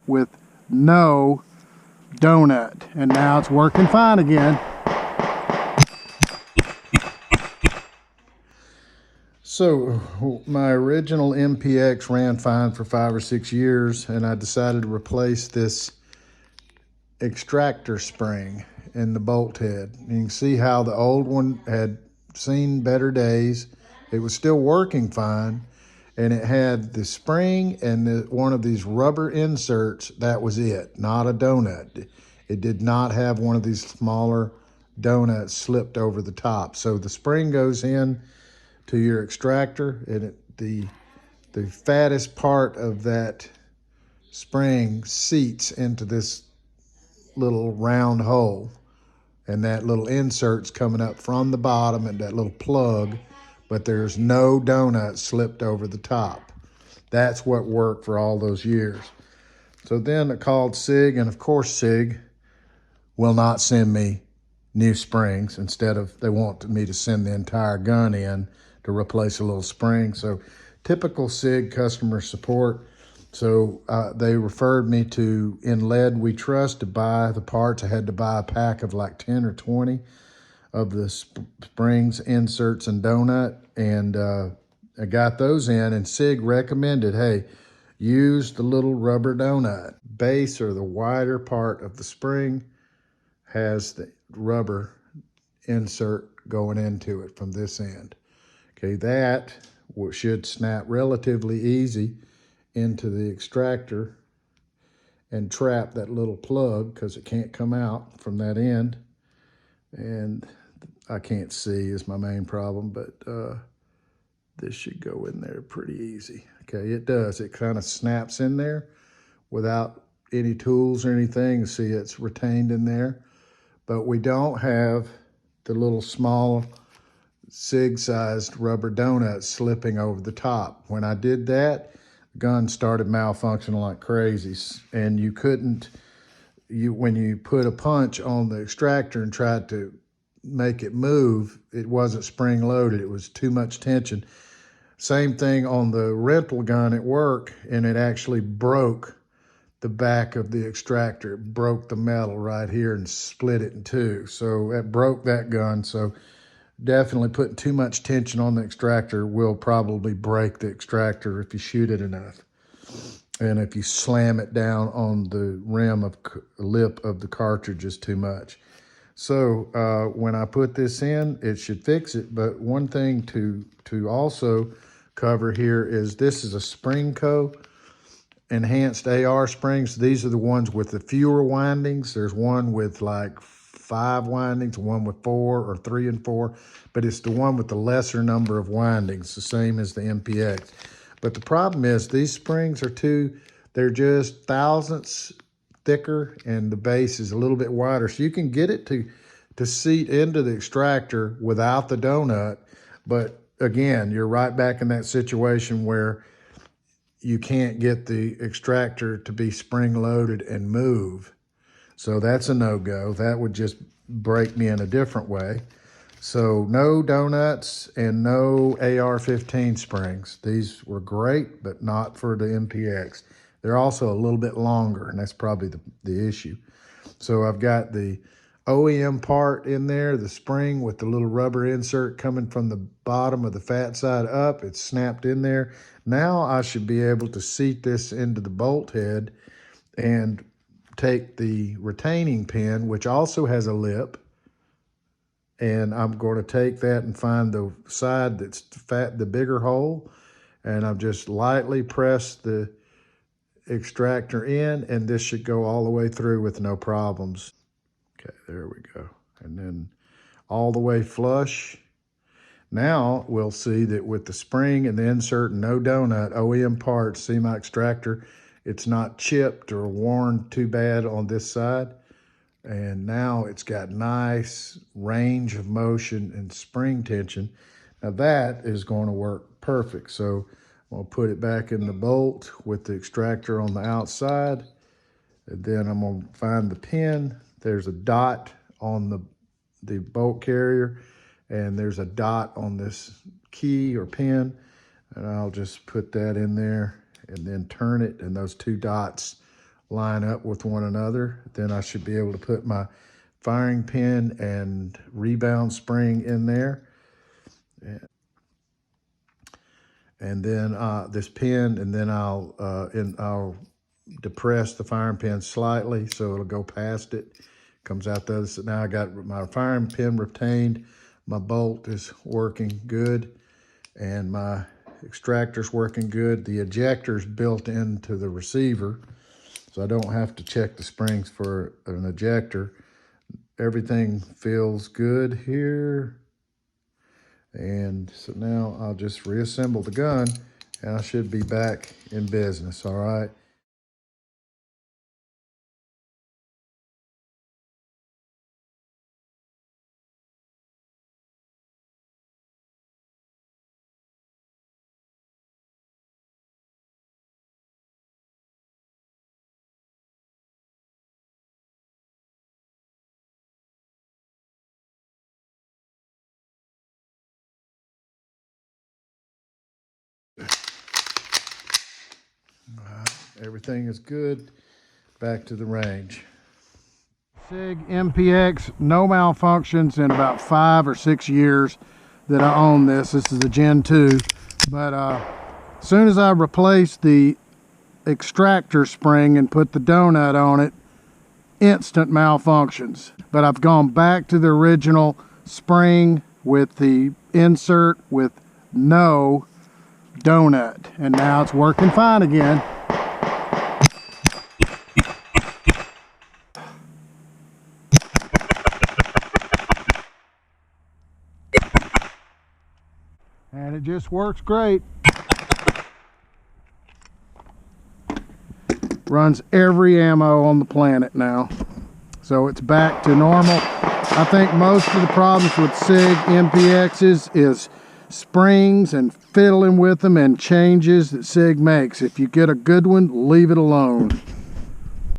with no donut. And now it's working fine again. So my original MPX ran fine for 5 or 6 years, and I decided to replace this extractor spring in the bolt head. You can see how the old one had seen better days. It was still working fine, and it had the spring and one of these rubber inserts. That was it, not a donut. It did not have one of these smaller donuts slipped over the top. So the spring goes in to your extractor, and the fattest part of that spring seats into this little round hole, and that little insert's coming up from the bottom and that little plug, but there's no donut slipped over the top. That's what worked for all those years. So then I called SIG, and of course SIG will not send me new springs. Instead of, they want me to send the entire gun in to replace a little spring. So typical SIG customer support. So they referred me to In Lead We Trust to buy the parts. I had to buy a pack of like 10 or 20 of the springs, inserts, and donut. And I got those in, and SIG recommended, hey, use the little rubber donut. Base, or the wider part of the spring, has the rubber insert going into it from this end. Okay, that should snap relatively easy into the extractor and trap that little plug, because it can't come out from that end. And I can't see is my main problem, but this should go in there pretty easy. Okay, it does. It kind of snaps in there without any tools or anything. See, it's retained in there. But we don't have the little small SIG-sized rubber donut slipping over the top. When I did that, the gun started malfunctioning like crazy, and you couldn't, when you put a punch on the extractor and tried to make it move, it wasn't spring loaded. It was too much tension. Same thing on the rental gun at work, and it actually broke the back of the extractor. It broke the metal right here and split it in two. So it broke that gun. So definitely putting too much tension on the extractor will probably break the extractor if you shoot it enough. And if you slam it down on the rim of lip of the cartridges too much. So when I put this in, it should fix it. But one thing to also cover here is this is a Springco enhanced AR springs. These are the ones with the fewer windings. There's one with like 5 windings, one with 4 or 3 and 4, but it's the one with the lesser number of windings, the same as the MPX. But the problem is these springs are they're just thousandths thicker, and the base is a little bit wider. So you can get it to seat into the extractor without the donut, but again, you're right back in that situation where you can't get the extractor to be spring loaded and move. So that's a no-go. That would just break me in a different way. So no donuts and no AR-15 springs. These were great, but not for the MPX. They're also a little bit longer, and that's probably the issue. So I've got the OEM part in there, the spring with the little rubber insert coming from the bottom of the fat side up. It's snapped in there. Now I should be able to seat this into the bolt head and take the retaining pin, which also has a lip, and I'm going to take that and find the side that's the bigger hole, and I've just lightly pressed the extractor in, and this should go all the way through with no problems. Okay, there we go. And then all the way flush. Now we'll see that with the spring and the insert and no donut, OEM parts, see my extractor, it's not chipped or worn too bad on this side. And now it's got nice range of motion and spring tension. Now that is going to work perfect. So I'm going to put it back in the bolt with the extractor on the outside. And then I'm going to find the pin. There's a dot on the bolt carrier, and there's a dot on this key or pin. And I'll just put that in there and then turn it, and those 2 dots line up with one another. Then I should be able to put my firing pin and rebound spring in there. And then this pin, and then I'll depress the firing pin slightly so it'll go past it. Comes out the other side. Now I got my firing pin retained. My bolt is working good, and my extractor's working good. The ejector's built into the receiver, so I don't have to check the springs for an ejector. Everything feels good here. And so now I'll just reassemble the gun and I should be back in business, all right? Everything is good. Back to the range. SIG MPX, no malfunctions in about 5 or 6 years that I own this. This is a Gen 2. But as soon as I replaced the extractor spring and put the donut on it, instant malfunctions. But I've gone back to the original spring with the insert with no donut, and now it's working fine again. And it just works great. Runs every ammo on the planet now. So it's back to normal. I think most of the problems with SIG MPXs is springs and fiddling with them and changes that SIG makes. If you get a good one, leave it alone.